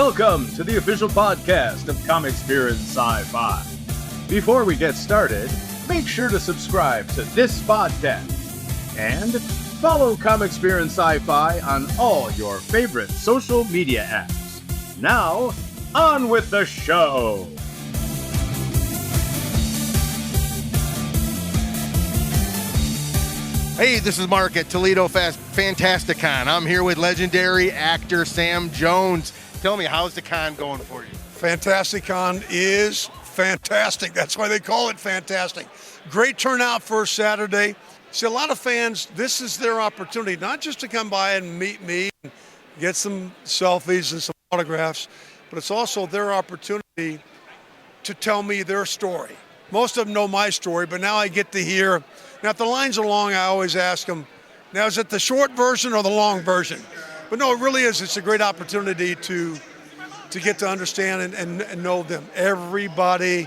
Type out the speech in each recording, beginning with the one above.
Welcome to the official podcast of Comics Beer and Sci-Fi. Before we get started, make sure to subscribe to this podcast and follow Comics Beer and Sci-Fi on all your favorite social media apps. Now, on with the show! Hey, this is Marc at Toledo Fantasticon. I'm here with legendary actor Sam Jones. Tell me, how's the con going for you? Fantasticon is fantastic. That's why they call it fantastic. Great turnout for Saturday. See, a lot of fans, this is their opportunity, not just to come by and meet me and get some selfies and some autographs, but it's also their opportunity to tell me their story. Most of them know my story, but now I get to hear. Now, if the lines are long, I always ask them, now is it the short version or the long version? But no, it really is. It's a great opportunity to get to understand and know them. Everybody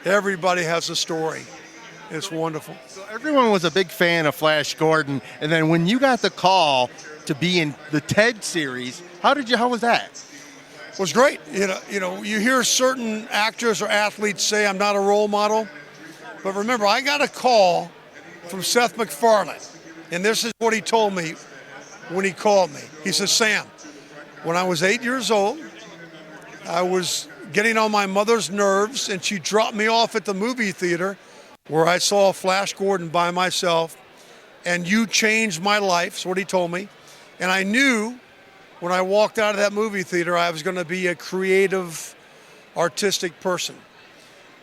has a story. It's wonderful. So everyone was a big fan of Flash Gordon, and then when you got the call to be in the TED series, how was that? It was great. You know, you hear certain actors or athletes say I'm not a role model, but remember, I got a call from Seth MacFarlane, and this is what he told me when he called me. He says, Sam, when I was 8 years old, I was getting on my mother's nerves, and she dropped me off at the movie theater where I saw Flash Gordon by myself, and you changed my life, is what he told me. And I knew when I walked out of that movie theater, I was going to be a creative, artistic person.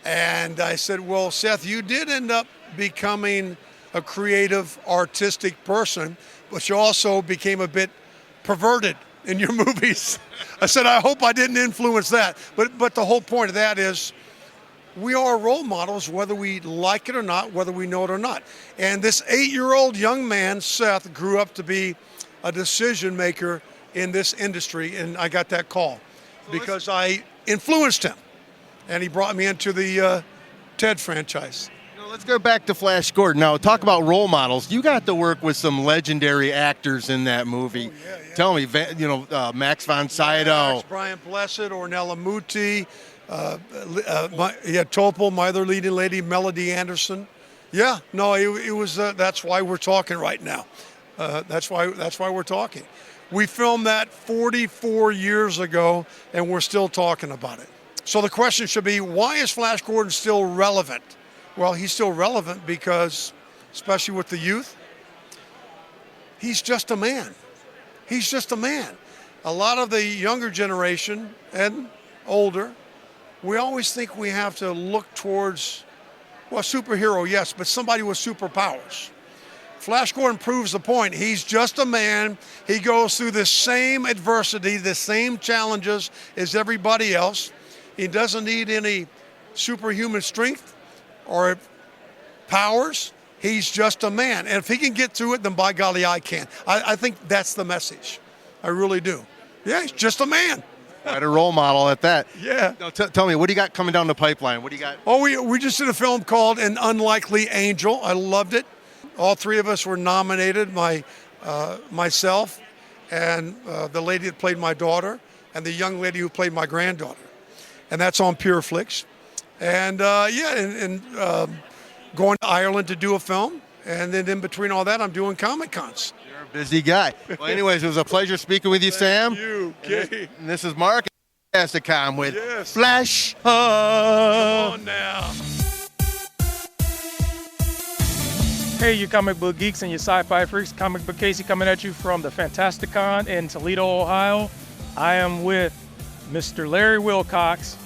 And I said, well, Seth, you did end up becoming a creative, artistic person, but you also became a bit perverted in your movies. I said, I hope I didn't influence that. But the whole point of that is we are role models, whether we like it or not, whether we know it or not. And this 8-year-old young man, Seth, grew up to be a decision maker in this industry, and I got that call because I influenced him, and he brought me into the TED franchise. Let's go back to Flash Gordon. Now, talk about role models. You got to work with some legendary actors in that movie. Oh, yeah. Tell me, Max von Sydow. Brian Blessed, Ornella Muti, Topol, my other leading lady, Melody Anderson. Yeah, no, it was. That's why we're talking right now. That's why we're talking. We filmed that 44 years ago, and we're still talking about it. So the question should be, why is Flash Gordon still relevant? Well, he's still relevant because, especially with the youth, he's just a man. He's just a man. A lot of the younger generation and older, we always think we have to look towards, well, a superhero, yes, but somebody with superpowers. Flash Gordon proves the point. He's just a man. He goes through the same adversity, the same challenges as everybody else. He doesn't need any superhuman strength or powers. He's just a man. And if he can get through it, then by golly, I can. I think that's the message. I really do. Yeah, he's just a man. Quite a role model at that. Yeah. Now, tell me, what do you got coming down the pipeline? What do you got? Oh, we just did a film called An Unlikely Angel. I loved it. All three of us were nominated, myself and the lady that played my daughter and the young lady who played my granddaughter. And that's on Pure Flix. And going to Ireland to do a film. And then in between all that, I'm doing Comic Cons. You're a busy guy. Well, anyways, it was a pleasure speaking with you, Sam. Thank you, okay. And this is Marc at Fantasticon with Yes. Flash. Come on now. Hey, you comic book geeks and you sci-fi freaks. Comic Book Casey coming at you from the Fantasticon in Toledo, Ohio. I am with Mr. Larry Wilcox,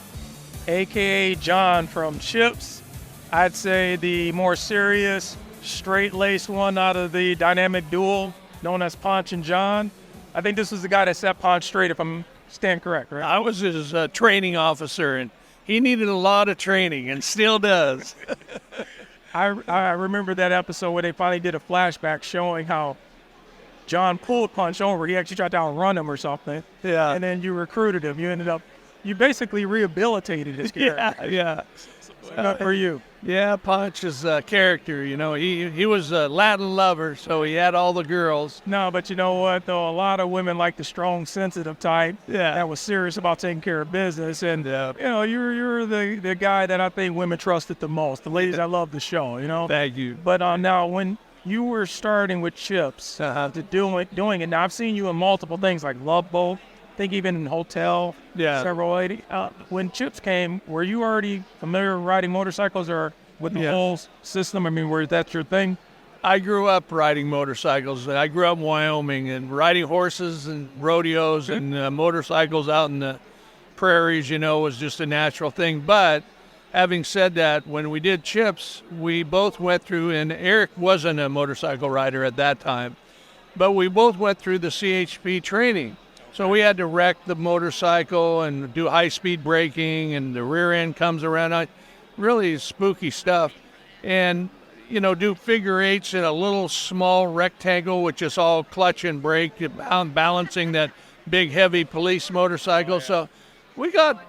a.k.a. John from Chips. I'd say the more serious, straight-laced one out of the dynamic duo known as Ponch and John. I think this was the guy that set Ponch straight, if I'm staying correct, right? I was his training officer, and he needed a lot of training and still does. I remember that episode where they finally did a flashback showing how John pulled Ponch over. He actually tried to outrun him or something. Yeah. And then you recruited him. You ended up you basically rehabilitated his character. Yeah. Good for you. Yeah, Ponch's character, he was a Latin lover, so he had all the girls. No, but you know what, though? A lot of women like the strong, sensitive type that was serious about taking care of business. And, you're the guy that I think women trusted the most, the ladies that love the show, Thank you. But now, when you were starting with Chips to doing it, now I've seen you in multiple things like Love Boat, I think even in Hotel, several ladies. When Chips came, were you already familiar with riding motorcycles or with the whole system? I mean, was that your thing? I grew up riding motorcycles. I grew up in Wyoming and riding horses and rodeos and motorcycles out in the prairies, was just a natural thing. But having said that, when we did Chips, we both went through, and Erik wasn't a motorcycle rider at that time, but we both went through the CHP training. So we had to wreck the motorcycle and do high-speed braking, and the rear end comes around. Really spooky stuff. And, do figure eights in a little small rectangle, which is all clutch and brake, balancing that big, heavy police motorcycle. So we got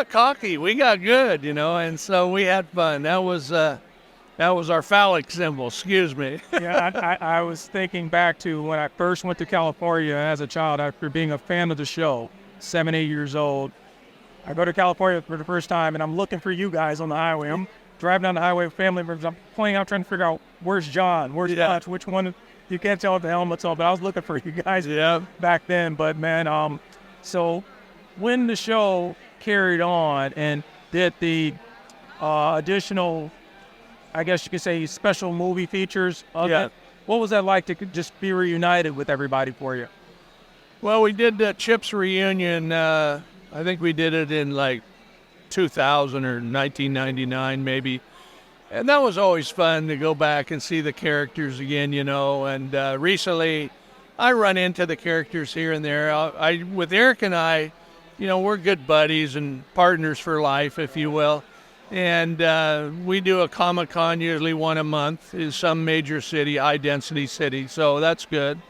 cocky. We got good, and so we had fun. That was our phallic symbol, excuse me. Yeah, I was thinking back to when I first went to California as a child after being a fan of the show, 7, 8 years old. I go to California for the first time, and I'm looking for you guys on the highway. I'm driving down the highway with family members. I'm playing out trying to figure out where's John, where's Punch, which one. You can't tell if the helmet's on, but I was looking for you guys back then. But, man, so when the show carried on and did the additional, I guess you could say, special movie features of it, what was that like to just be reunited with everybody for you? Well, we did the Chips reunion. I think we did it in like 2000 or 1999 maybe. And that was always fun to go back and see the characters again, And recently I run into the characters here and there. With Erik and I, we're good buddies and partners for life, if you will. And we do a Comic-Con usually one a month in some major city, high-density city, so that's good.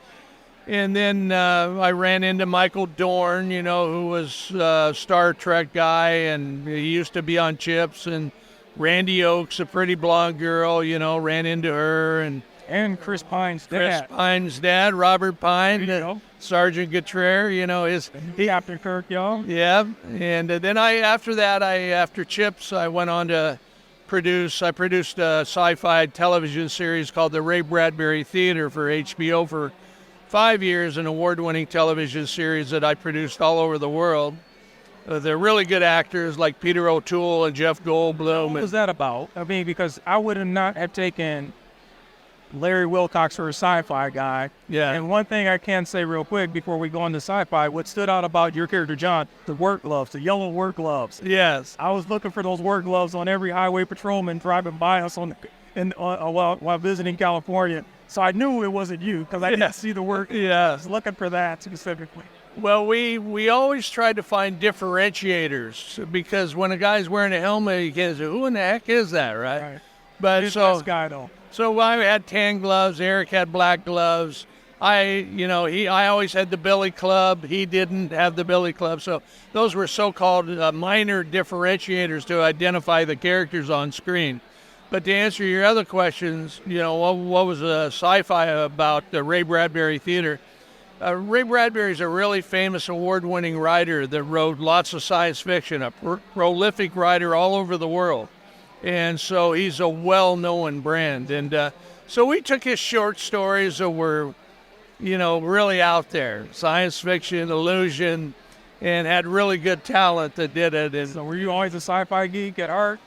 And then I ran into Michael Dorn, who was a Star Trek guy, and he used to be on Chips. And Randy Oakes, a pretty blonde girl, ran into her. And Chris Pine's dad. Chris Pine's dad, Robert Pine, Sergeant Gautreaux, Captain Kirk, y'all. Yeah, and then after Chips, I went on to produced a sci-fi television series called The Ray Bradbury Theater for HBO for 5 years, an award-winning television series that I produced all over the world. They're really good actors like Peter O'Toole and Jeff Goldblum. What was that about? I mean, because I would not have taken Larry Wilcox for a sci-fi guy. Yeah. And one thing I can say real quick before we go into sci-fi, what stood out about your character, John, the work gloves, the yellow work gloves. Yes. I was looking for those work gloves on every highway patrolman driving by us while visiting California. So I knew it wasn't you because I didn't see the work. Yeah. I was looking for that specifically. Well, we always try to find differentiators because when a guy's wearing a helmet, you can't say, who in the heck is that, right? But He's this guy, though. So I had tan gloves. Erik had black gloves. I always had the billy club. He didn't have the billy club. So those were so-called minor differentiators to identify the characters on screen. But to answer your other questions, what was sci-fi about the Ray Bradbury Theater? Ray Bradbury is a really famous award-winning writer that wrote lots of science fiction, a prolific writer all over the world. And so he's a well-known brand. And so we took his short stories that were, really out there, science fiction, illusion, and had really good talent that did it. And so were you always a sci-fi geek at heart?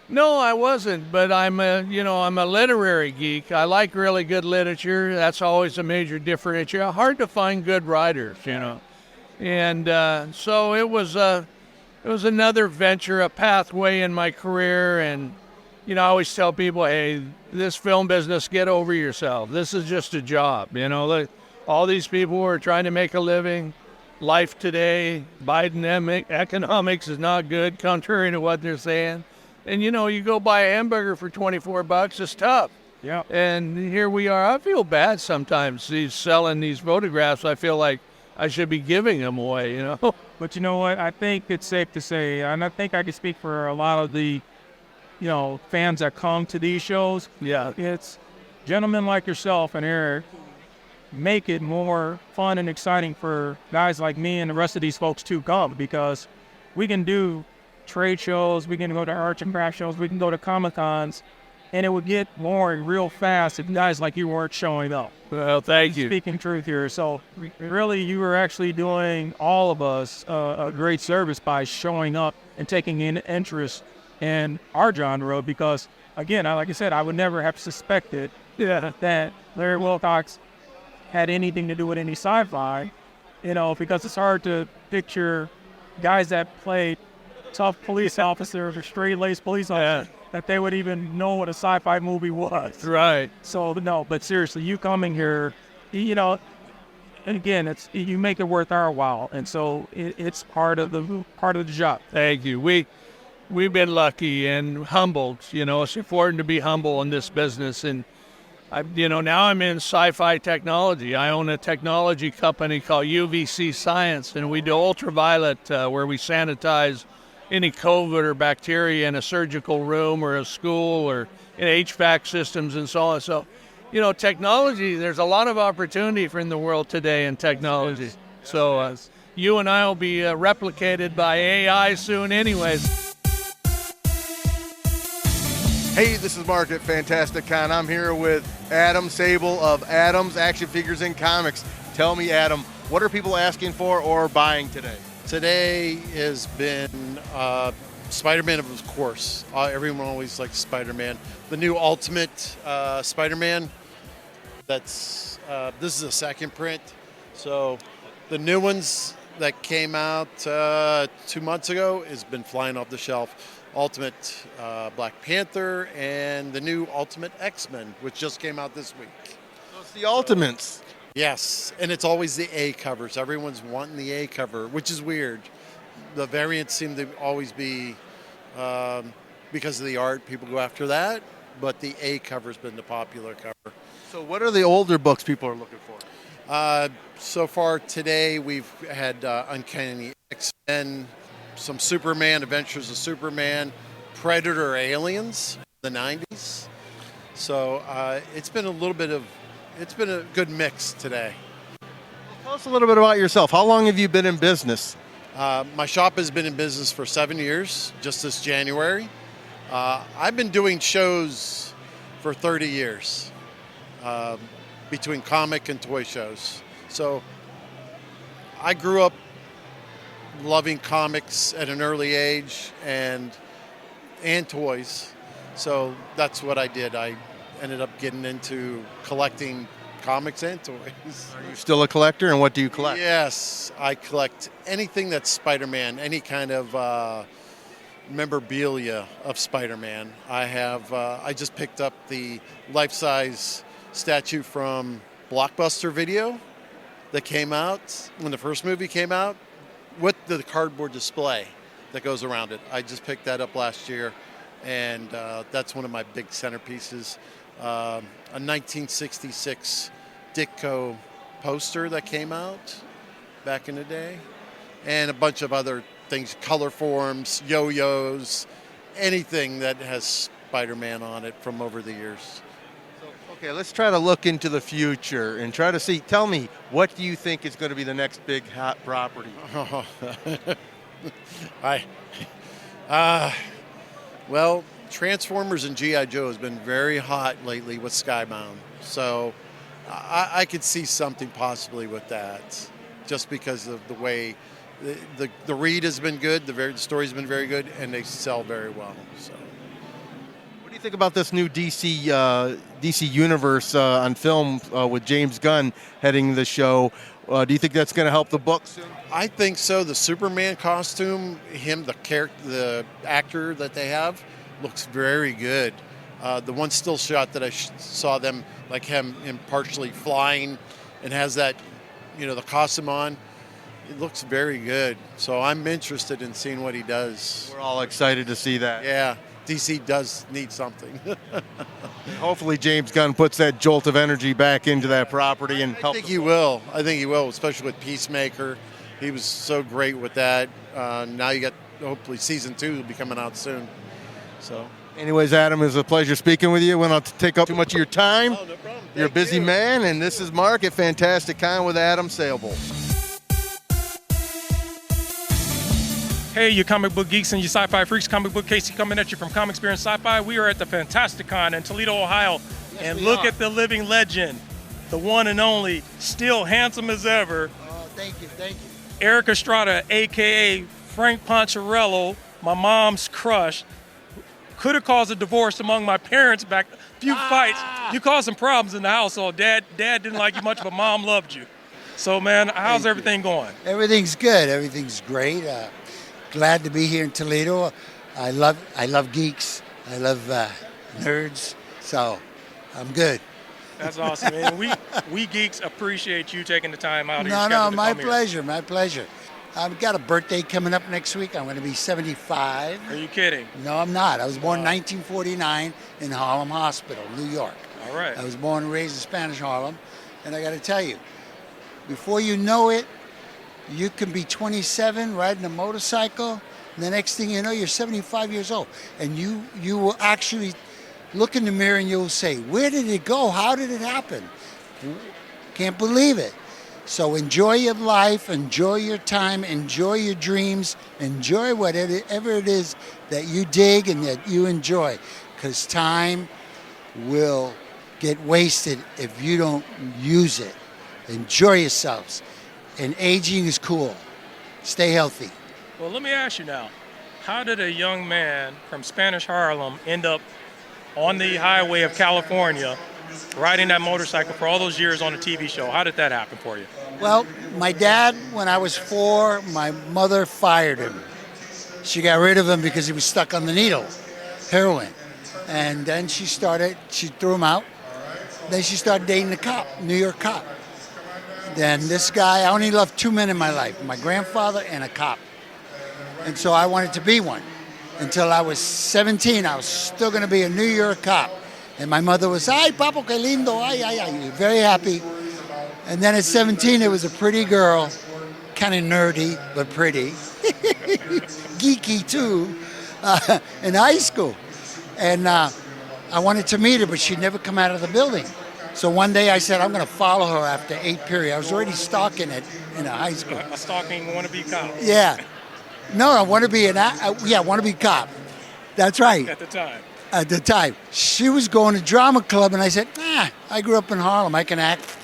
No, I wasn't, but I'm a literary geek. I like really good literature. That's always a major differentiator. Hard to find good writers, And so it was another venture, a pathway in my career. And, I always tell people, hey, this film business, get over yourself. This is just a job. All these people are trying to make a living. Life today, Biden economics is not good, contrary to what they're saying. And, you go buy a hamburger for $24, it's tough. Yeah. And here we are. I feel bad sometimes. He's selling these photographs. I feel like I should be giving them away, But you know what? I think it's safe to say, and I think I can speak for a lot of the, fans that come to these shows. Yeah. It's gentlemen like yourself and Eric make it more fun and exciting for guys like me and the rest of these folks to come, because we can do trade shows, we can go to arts and craft shows, we can go to Comic-Cons, and it would get boring real fast if guys like you weren't showing up. Well, thank you. Speaking truth here. So really, you were actually doing all of us a great service by showing up and taking an interest in our genre, because, again, like I said, I would never have suspected that Larry Wilcox had anything to do with any sci-fi, because it's hard to picture guys that played tough police officers or straight-laced police officers that they would even know what a sci-fi movie was. Right. So, no, but seriously, you coming here, and again, you make it worth our while, and so it's part of the job. Thank you. We've been lucky and humbled. It's important to be humble in this business. And now I'm in sci-fi technology. I own a technology company called UVC Science, and we do ultraviolet, where we sanitize any COVID or bacteria in a surgical room or a school or in HVAC systems and so on. So, technology, there's a lot of opportunity in the world today in technology. So you and I will be replicated by AI soon anyways. Hey, this is Marc at Fantasticon. I'm here with Adam Sable of Adam's Action Figures and Comics. Tell me, Adam, what are people asking for or buying today? Today has been Spider-Man, of course. Everyone always likes Spider-Man. The new Ultimate Spider-Man. This is a second print. So the new ones that came out 2 months ago has been flying off the shelf. Ultimate Black Panther and the new Ultimate X-Men, which just came out this week. So it's the Ultimates. Yes, and it's always the A covers. Everyone's wanting the A cover, which is weird. The variants seem to always be, because of the art, people go after that, but the A cover's been the popular cover. So what are the older books people are looking for? So far today, we've had Uncanny X-Men, some Superman, Adventures of Superman, Predator Aliens, the 90s. So it's been a good mix today. Tell us a little bit about yourself. How long have you been in business? My shop has been in business for 7 years, just this January. I've been doing shows for 30 years, between comic and toy shows. So I grew up loving comics at an early age and toys. So that's what I did. I ended up getting into collecting comics and toys. Are you still a collector, and what do you collect? Yes, I collect anything that's Spider-Man, any kind of memorabilia of Spider-Man. I just picked up the life-size statue from Blockbuster Video that came out when the first movie came out, with the cardboard display that goes around it. I just picked that up last year, and that's one of my big centerpieces. A 1966 Ditko poster that came out back in the day, and a bunch of other things, color forms, yo-yos, anything that has Spider-Man on it from over the years. Okay, let's try to look into the future and try to see. Tell me, what do you think is going to be the next big hot property? Well, Transformers and G.I. Joe has been very hot lately with Skybound. So I could see something possibly with that, just because of the way the read has been good, the story's been very good, and they sell very well. So. What do you think about this new DC Universe on film with James Gunn heading the show? Do you think that's going to help the book soon? I think so. The Superman costume, the actor that they have, looks very good. The one still shot that I saw them, like him partially flying and has that, the costume on, it looks very good. So I'm interested in seeing what he does. We're all excited to see that. Yeah, DC does need something. Hopefully James Gunn puts that jolt of energy back into that property and helps. I think he will, especially with Peacemaker. he was so great with that. Now you got, hopefully, season 2 will be coming out soon. So. Anyways, Adam, it was a pleasure speaking with you. We don't have to take up too much of your time. Oh, no problem. You're a busy man, and this is Marc at Fantasticon with Adam Sable. Hey, you comic book geeks and you sci-fi freaks, Comic Book Casey coming at you from Comic Experience Sci-Fi. We are at the Fantasticon in Toledo, Ohio. And look at the living legend, the one and only, still handsome as ever. Oh, thank you. Erik Estrada, a.k.a. Frank Poncherello, my mom's crush. Could have caused a divorce among my parents back, a few fights. You caused some problems in the household. Dad didn't like you much, but Mom loved you. So, man, how's everything going? Everything's good. Everything's great. Glad to be here in Toledo. I love geeks. I love nerds. So, I'm good. That's awesome, man. We geeks appreciate you taking the time out of your No, schedule to my come here. pleasure. My pleasure. I've got a birthday coming up next week. I'm going to be 75. Are you kidding? No, I'm not. I was born in 1949 in Harlem Hospital, New York. All right. I was born and raised in Spanish Harlem. And I got to tell you, before you know it, you can be 27 riding a motorcycle. And the next thing you know, you're 75 years old. And you will actually look in the mirror and you'll say, where did it go? How did it happen? Can't believe it. So enjoy your life, enjoy your time, enjoy your dreams, enjoy whatever it is that you dig and that you enjoy. Because time will get wasted if you don't use it. Enjoy yourselves. And aging is cool. Stay healthy. Well, let me ask you now, how did a young man from Spanish Harlem end up on the highway of California riding that motorcycle for all those years on a TV show? How did that happen for you? Well, my dad, when I was 4, my mother fired him. She got rid of him because he was stuck on the needle, heroin. And then she threw him out. Then she started dating a cop, New York cop. Then this guy, I only loved 2 men in my life, my grandfather and a cop. And so I wanted to be one. Until I was 17, I was still going to be a New York cop. And my mother was, ay, papo, que lindo, ay, ay, ay, very happy. And then at 17, it was a pretty girl, kind of nerdy, but pretty. Geeky, too, in high school. And I wanted to meet her, but she'd never come out of the building. So one day I said, I'm going to follow her after 8th period. I was already stalking it in high school. A stalking wannabe cop. Yeah. No, I want to be wannabe cop. That's right. At the time. At the time. She was going to drama club, and I said, I grew up in Harlem. I can act.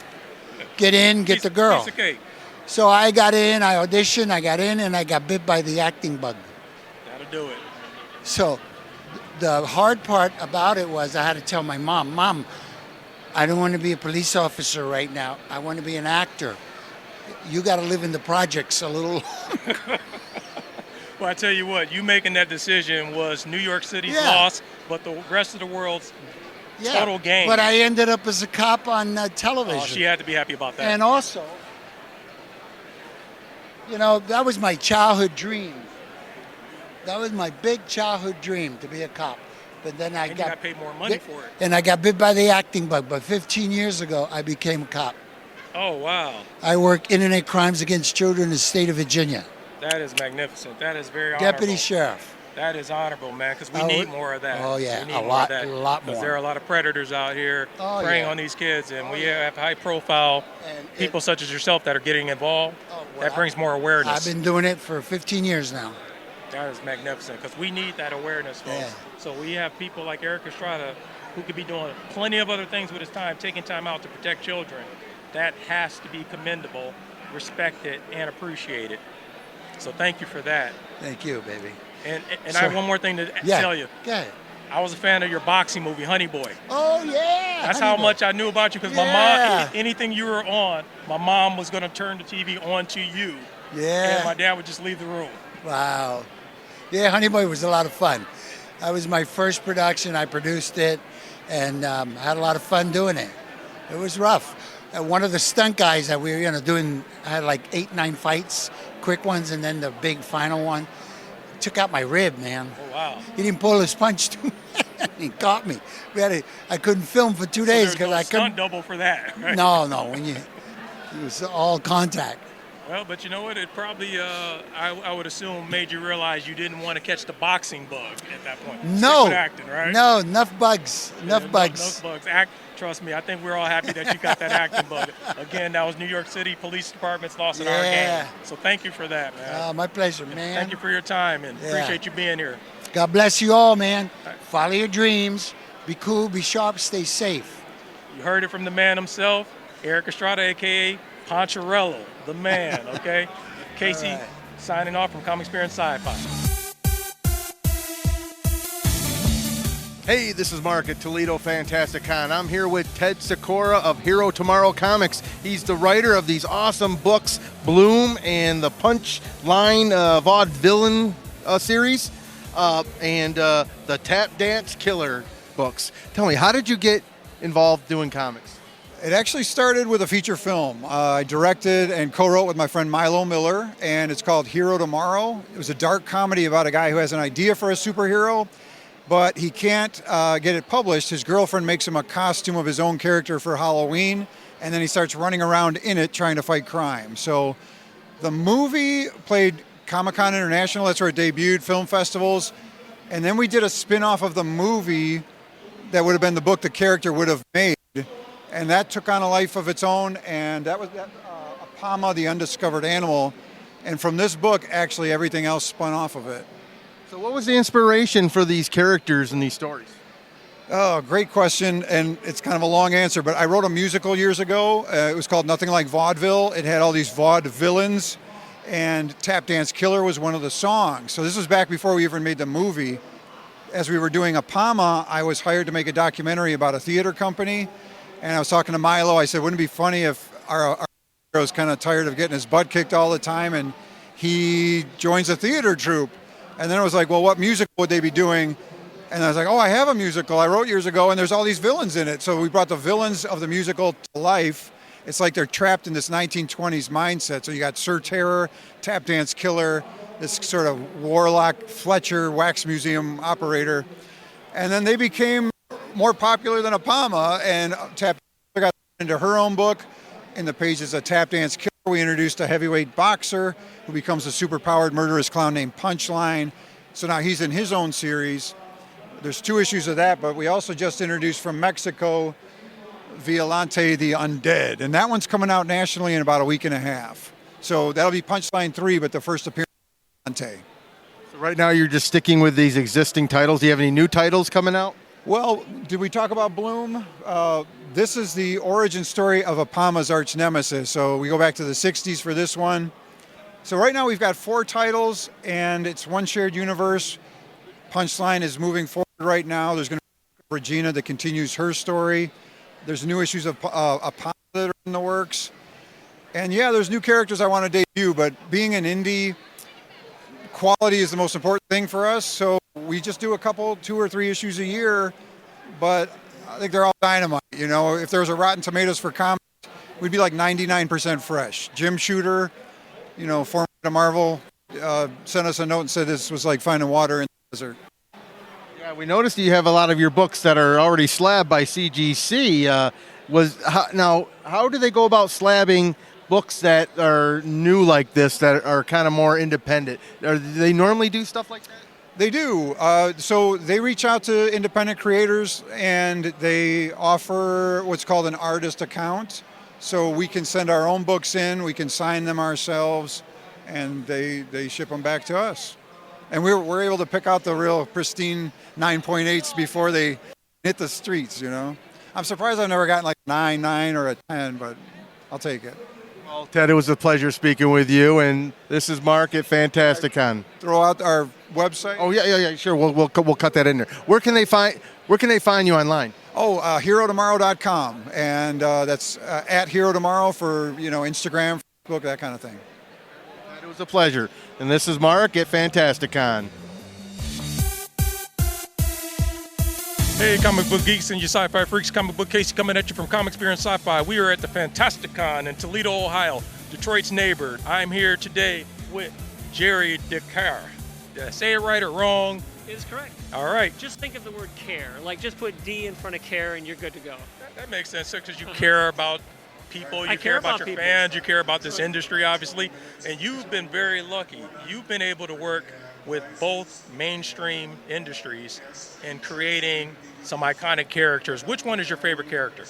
Get in, get the girl. Piece of cake. So I got in, I auditioned, I got in, and I got bit by the acting bug. That'll do it. So the hard part about it was I had to tell my mom, I don't want to be a police officer right now. I want to be an actor. You got to live in the projects a little. Well, I tell you what, you making that decision was New York City's Yeah. loss, but the rest of the world's total gain. But I ended up as a cop on television. Oh, she had to be happy about that. And also, that was my childhood dream. That was my big childhood dream, to be a cop. But then you got paid more money for it. And I got bit by the acting bug. But 15 years ago, I became a cop. Oh, wow. I work internet crimes against children in the state of Virginia. That is magnificent. That is very honorable. Deputy sheriff. That is honorable, man, because we need more of that. Oh, yeah, we need a more lot of that, more. Because there are a lot of predators out here preying on these kids, and we have high-profile people such as yourself that are getting involved. That brings more awareness. I've been doing it for 15 years now. That is magnificent, because we need that awareness, folks. Yeah. So we have people like Erik Estrada who could be doing plenty of other things with his time, taking time out to protect children. That has to be commendable, respected, and appreciated. So thank you for that. Thank you, baby. And I have one more thing to tell you. Go ahead. I was a fan of your boxing movie, Honey Boy. Oh, yeah. That's how much I knew about you, because my mom, anything you were on, my mom was going to turn the TV on to you. Yeah. And my dad would just leave the room. Wow. Yeah, Honey Boy was a lot of fun. That was my first production. I produced it and had a lot of fun doing it. It was rough. One of the stunt guys that we were doing, I had like 8, 9 fights, quick ones, and then the big final one. Took out my rib, man. Oh, wow. He didn't pull his punch to me. He caught me. I couldn't film for 2 days because I couldn't. Stunt double for that. Right? No. It was all contact. Well, but you know what? It probably, I would assume, made you realize you didn't want to catch the boxing bug at that point. No. Stick with acting, right? No, enough bugs. Enough bugs. Enough bugs. Trust me, I think we're all happy that you got that acting bug. Again, that was New York City Police Department's loss in our game. So thank you for that, man. My pleasure, man. Thank you for your time, and appreciate you being here. God bless you all, man. Follow your dreams. Be cool, be sharp, stay safe. You heard it from the man himself, Erik Estrada, a.k.a. Poncherello, the man, okay? Casey signing off from Comic Experience Sci-Fi. Hey, this is Marc at Toledo Fantasticon. I'm here with Ted Sikora of Hero Tomorrow Comics. He's the writer of these awesome books, Bloom and the Punchline Vaudevillain series, and the Tap Dance Killer books. Tell me, how did you get involved doing comics? It actually started with a feature film. I directed and co-wrote with my friend Milo Miller, and it's called Hero Tomorrow. It was a dark comedy about a guy who has an idea for a superhero, but he can't get it published. His girlfriend makes him a costume of his own character for Halloween, and then he starts running around in it trying to fight crime. So the movie played Comic-Con International, that's where it debuted, film festivals, and then we did a spin-off of the movie that would have been the book the character would have made. And that took on a life of its own, and that was Apama, the Undiscovered Animal. And from this book, actually, everything else spun off of it. So what was the inspiration for these characters and these stories? Oh, great question, and it's kind of a long answer, but I wrote a musical years ago. It was called Nothing Like Vaudeville. It had all these vaudevillains, and Tap Dance Killer was one of the songs. So this was back before we even made the movie. As we were doing Apama, I was hired to make a documentary about a theater company. And I was talking to Milo. I said, wouldn't it be funny if our hero was kind of tired of getting his butt kicked all the time and he joins a theater troupe? And then I was like, well, what musical would they be doing? And I was like, oh, I have a musical I wrote years ago, and there's all these villains in it. So we brought the villains of the musical to life. It's like they're trapped in this 1920s mindset. So you got Sir Terror, Tap Dance Killer, this sort of warlock Fletcher, wax museum operator. And then they became more popular than Apama, and Tap got into her own book. In the pages of Tap Dance Killer, we introduced a heavyweight boxer who becomes a super-powered murderous clown named Punchline. So now he's in his own series. There's 2 issues of that, but we also just introduced from Mexico Violante the Undead, and that one's coming out nationally in about a week and a half. So that'll be Punchline 3, but the first appearance of Violante. So right now you're just sticking with these existing titles. Do you have any new titles coming out? Well, did we talk about Bloom? This is the origin story of Apama's arch nemesis. So we go back to the 60s for this one. So right now we've got 4 titles, and it's one shared universe. Punchline is moving forward right now. There's going to be Regina that continues her story. There's new issues of Apama that are in the works. And yeah, there's new characters I want to debut, but being an indie, quality is the most important thing for us. So we just do a couple, 2 or 3 issues a year, but I think they're all dynamite. You know, if there was a Rotten Tomatoes for comics, we'd be like 99% fresh. Jim Shooter, you know, former of Marvel, sent us a note and said this was like finding water in the desert. Yeah, we noticed you have a lot of your books that are already slabbed by CGC. How do they go about slabbing books that are new like this, that are kind of more independent? Do they normally do stuff like that? They do. So they reach out to independent creators and they offer what's called an artist account. So we can send our own books in, we can sign them ourselves, and they ship them back to us. And we're able to pick out the real pristine 9.8s before they hit the streets, you know. I'm surprised I've never gotten like 9 or a 10, but I'll take it. Well, Ted, it was a pleasure speaking with you, and this is Marc at Fantasticon. Throw out our website. Oh yeah, sure. We'll cut that in there. Where can they find you online? Oh, HeroTomorrow.com, and that's at Hero Tomorrow for Instagram, Facebook, that kind of thing. It was a pleasure, and this is Marc at Fantasticon. Hey, comic book geeks and your sci-fi freaks, comic book Casey coming at you from Comic Experience Sci-Fi. We are at the Fantasticon in Toledo, Ohio, Detroit's neighbor. I'm here today with Jerry DeCaire. Did I say it right or wrong? It is correct. All right. Just think of the word care. Like, just put D in front of care and you're good to go. That makes sense, because you care about people, you care about your fans, you care about this industry, obviously, and you've been very lucky. You've been able to work with both mainstream industries in creating some iconic characters. Which one is your favorite character?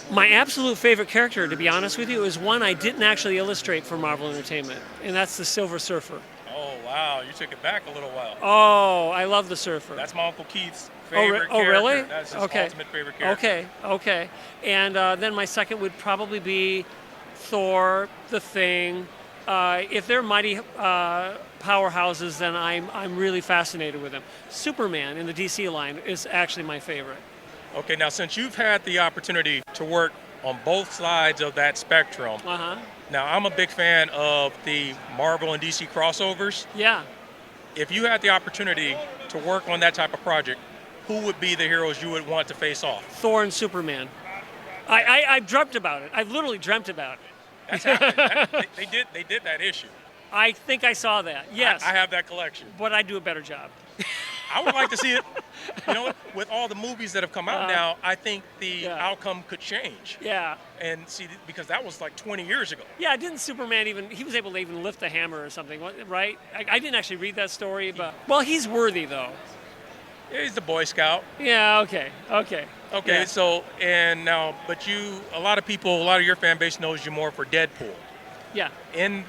My absolute favorite character, to be honest with you, is one I didn't actually illustrate for Marvel Entertainment, and that's the Silver Surfer. Oh, wow, you took it back a little while. Oh, I love the Surfer. That's my Uncle Keith's favorite character. Oh, really? That's his ultimate favorite character. Okay. And then my second would probably be Thor, The Thing. If they're mighty powerhouses, then I'm really fascinated with them. Superman in the DC line is actually my favorite. Okay, now since you've had the opportunity to work on both sides of that spectrum, now I'm a big fan of the Marvel and DC crossovers. Yeah. If you had the opportunity to work on that type of project, who would be the heroes you would want to face off? Thor and Superman. I've dreamt about it. I've literally dreamt about it. That's happening. They did that issue. I think I saw that. Yes. I have that collection. But I do a better job. I would like to see it. You know, with all the movies that have come out now, I think the outcome could change. Yeah. And see, because that was like 20 years ago. Yeah, didn't Superman he was able to even lift the hammer or something, right? I didn't actually read that story, but, well, he's worthy, though. Yeah, he's the Boy Scout. Yeah, okay. Yeah. So, and now, but a lot of your fan base knows you more for Deadpool. Yeah. In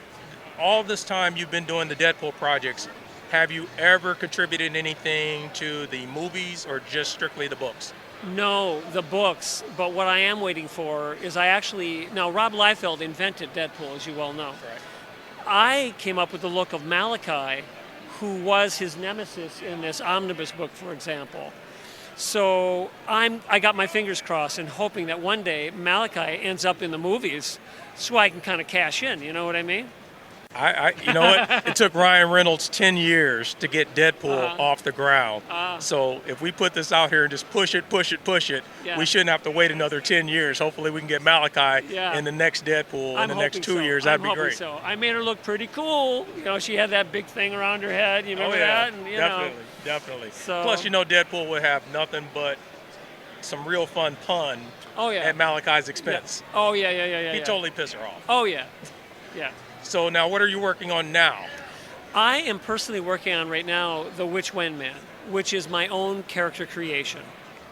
all this time you've been doing the Deadpool projects, have you ever contributed anything to the movies or just strictly the books? No, the books. But what I am waiting for is now Rob Liefeld invented Deadpool, as you well know. Right. I came up with the look of Malachi, who was his nemesis in this omnibus book, for example. So I got my fingers crossed and hoping that one day Malachi ends up in the movies so I can kind of cash in, you know what I mean? You know what? It took Ryan Reynolds 10 years to get Deadpool off the ground. So if we put this out here and just push it, we shouldn't have to wait another 10 years. Hopefully we can get Malachi in the next Deadpool in the next 2 years. That'd be great. So I made her look pretty cool. You know, she had that big thing around her head. You remember that? And, Definitely. So, plus, Deadpool would have nothing but some real fun pun at Malachi's expense. Yeah. Oh, yeah. He'd totally piss her off. Oh, yeah. So now what are you working on now? I am personally working on right now The Witch Wen Man, which is my own character creation.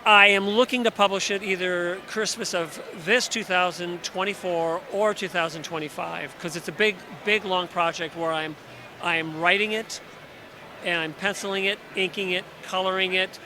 I am looking to publish it either Christmas of this 2024 or 2025 because it's a big, long project where I am writing it and I'm penciling it, inking it, coloring it,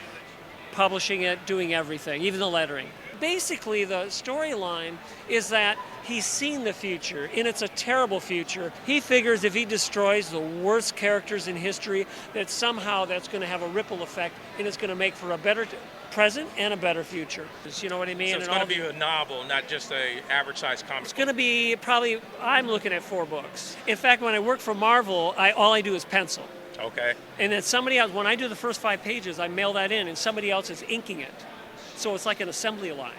publishing it, doing everything, even the lettering. Basically, the storyline is that he's seen the future, and it's a terrible future. He figures if he destroys the worst characters in history, that somehow that's going to have a ripple effect, and it's going to make for a better present and a better future. You know what I mean? So it's going to be a novel, not just a average-sized comic. It's going to be probably, I'm looking at 4 books. In fact, when I work for Marvel, all I do is pencil. Okay. And then somebody else, when I do the first 5 pages, I mail that in, and somebody else is inking it. So it's like an assembly line.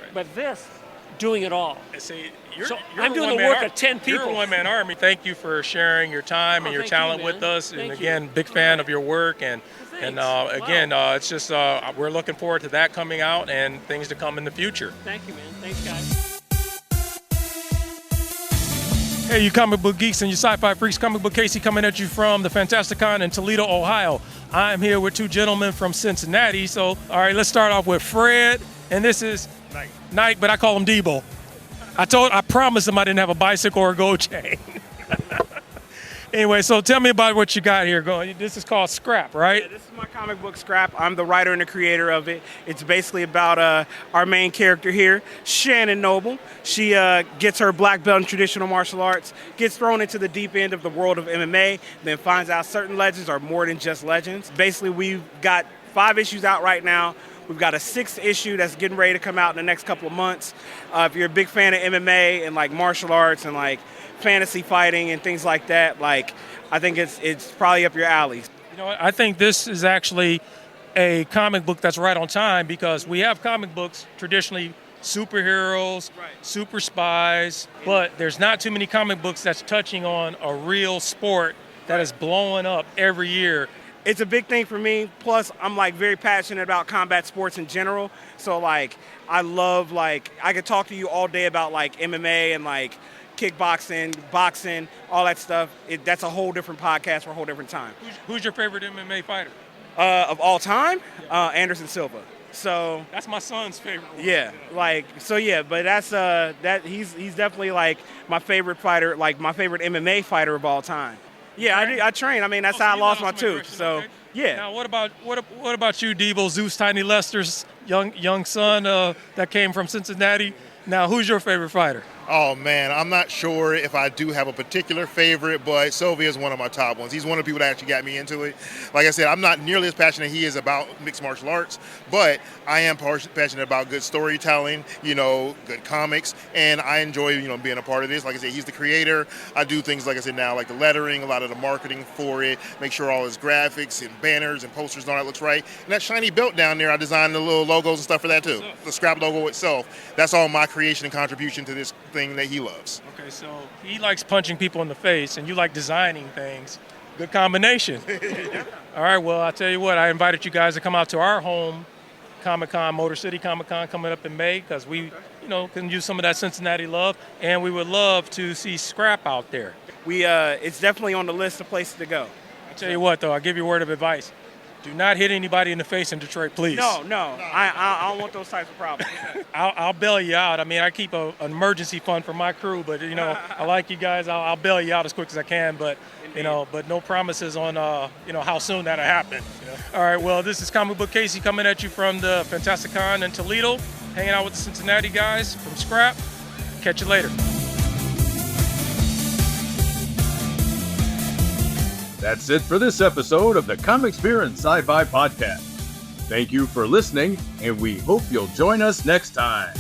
Right. But this, doing it all. See, I'm doing the work of 10 people. You're a one-man army. Thank you for sharing your time and your talent with us. And again, big fan of your work. And again, it's just we're looking forward to that coming out and things to come in the future. Thank you, man. Thanks, guys. Hey, you comic book geeks and you sci-fi freaks, Comic Book Casey coming at you from the Fantasticon in Toledo, Ohio. I'm here with 2 gentlemen from Cincinnati. So, all right, let's start off with Fred, and this is Nike, but I call him Debo. I promised him I didn't have a bicycle or a gold chain. Anyway, so tell me about what you got here going. This is called Scrap, right? Yeah, this is my comic book Scrap. I'm the writer and the creator of it. It's basically about our main character here, Shannon Noble. She gets her black belt in traditional martial arts, gets thrown into the deep end of the world of MMA, then finds out certain legends are more than just legends. Basically, we've got 5 issues out right now. We've got a 6th issue that's getting ready to come out in the next couple of months. If you're a big fan of MMA and like martial arts and like fantasy fighting and things like that, like I think it's probably up your alley. You know what? I think this is actually a comic book that's right on time because we have comic books traditionally superheroes, super spies, but there's not too many comic books that's touching on a real sport that is blowing up every year. it's a big thing for me. Plus, I'm like very passionate about combat sports in general. So like, I love like I could talk to you all day about like MMA and like kickboxing, boxing, all that stuff. That's a whole different podcast for a whole different time. Who's your favorite MMA fighter? Of all time, Anderson Silva. So that's my son's favorite one. Yeah, like so. Yeah, but that's that he's definitely like my favorite fighter, like my favorite MMA fighter of all time. Yeah, I train. I mean, that's how I lost my tooth. So okay. yeah. Now, what about you, Debo, Zeus Tiny Lester's young son that came from Cincinnati? Now, who's your favorite fighter? Oh, man, I'm not sure if I do have a particular favorite, but Sylvia is one of my top ones. He's one of the people that actually got me into it. Like I said, I'm not nearly as passionate as he is about mixed martial arts, but I am passionate about good storytelling, good comics, and I enjoy, being a part of this. Like I said, he's the creator. I do things, like I said, now, like the lettering, a lot of the marketing for it, make sure all his graphics and banners and posters and all that looks right. And that shiny belt down there, I designed the little logos and stuff for that, too. The scrap logo itself, that's all my creation and contribution to this thing that he loves. Okay, so he likes punching people in the face, and you like designing things. Good combination. All right, well, I'll tell you what, I invited you guys to come out to our home Comic-Con, Motor City Comic-Con, coming up in May, because we, can use some of that Cincinnati love, and we would love to see Scrap out there. It's definitely on the list of places to go. I'll tell you what, though, I'll give you a word of advice. Do not hit anybody in the face in Detroit, please. No. I don't want those types of problems. I'll bail you out. I mean, I keep an emergency fund for my crew, but, I like you guys. I'll bail you out as quick as I can, but, but no promises on, how soon that'll happen. All right, well, this is Comic Book Casey coming at you from the Fantasticon in Toledo, hanging out with the Cincinnati guys from Scrap. Catch you later. That's it for this episode of the Comic Experience Sci-Fi Podcast. Thank you for listening, and we hope you'll join us next time.